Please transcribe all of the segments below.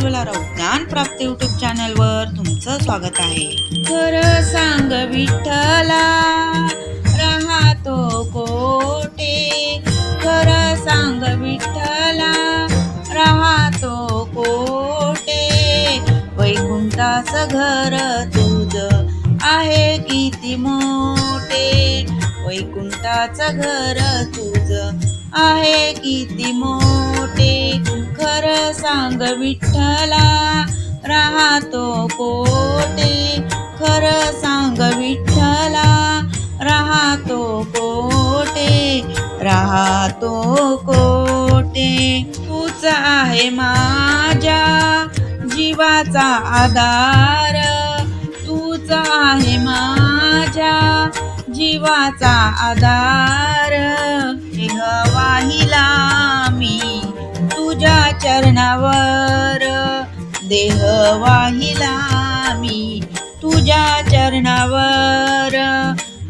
ज्वालाराव ज्ञानप्राप्ती YouTube चॅनलवर तुमचं स्वागत आहे। खरं सांग विठ्ठला राहतो कोठे, खरं सांग विठ्ठला राहतो कोठे, वैकुंठाचं घर तुझं आहे किती मोठे, वैकुंठाचं घर तुझं आहे किती मोठे, खरं सांग विठ्ठला राहतो कोठे, खरं सांग विठ्ठला राहतो कोठे, राहतो कोठे। तूच आहे माझ्या जीवाचा आधार, तूच आहे माझ्या जीवाचा आधार, देह वाहिला मी तुझ्या चरणावर, देह वाहिला मी तुझ्या चरणावर,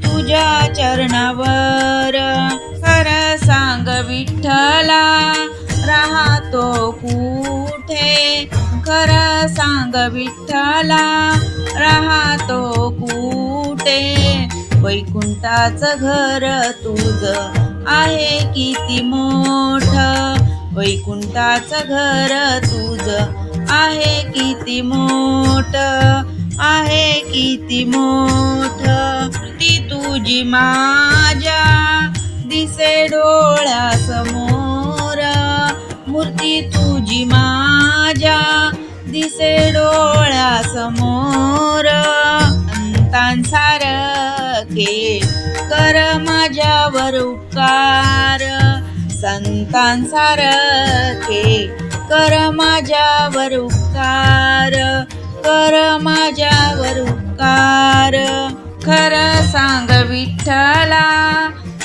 तुझ्या चरणावर, खरं सांग विठ्ठला राहतो कुठे, खरं सांग विठ्ठला राहतो कुठे, वैकुंठाचं घर तुझं आहे किती मोठं, वैकुंठाचं घर तुझं आहे किती मोठं, आहे किती मोठं। ती तुझी माझ्या दिसे डोळ्यासमोर, मूर्ती तुझी माझ्या दिसे डोळ्यासमोर, संतांसारखे कर माझ्यावर उपकार, संतांसारखे कर माझ्यावर उपकार, कर माझ्यावर उपकार, खरं सांग विठ्ठला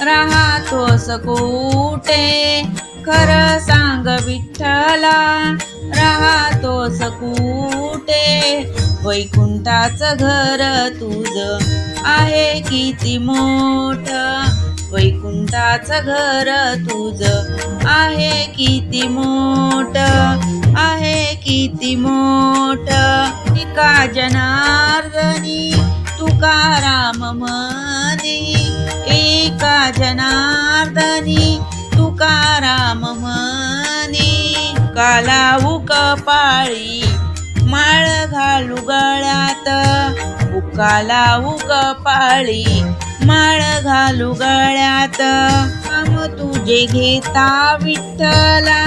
राहतोस कुठे, खरं सांग विठ्ठला राहतोस कुठे, वैकुंठाचं घर तुझं आहे किती मोठं, वैकुंठाचं घर तुझं आहे किती मोठं, आहे किती मोठं। एका जनार्दनी तुकाराम म्हणे, एका जनार्दनी तुकाराम म्हणे, कालावू कपाळी माळ घालू गळ्यात, उकालावू कपाळी माळ घालू गळ्यात, नाम तुझे घेता विठ्ठला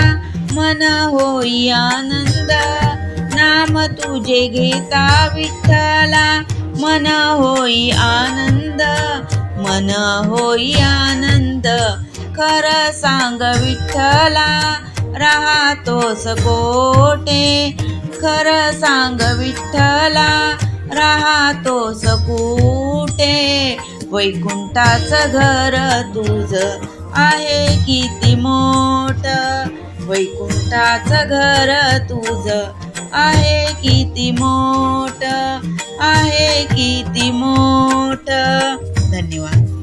मन होई आनंद, नाम तुझे घेता विठ्ठला मन होई आनंद, मन होई आनंद, खरं सांग विठ्ठला राहतोस कोठे, खरं सांग विठ्ठला राहतोस कुठे, वैकुंठाचं घर तुझं आहे किती मोठं, वैकुंठाचं घर तुझं आहे किती मोठं, आहे किती मोठं। धन्यवाद।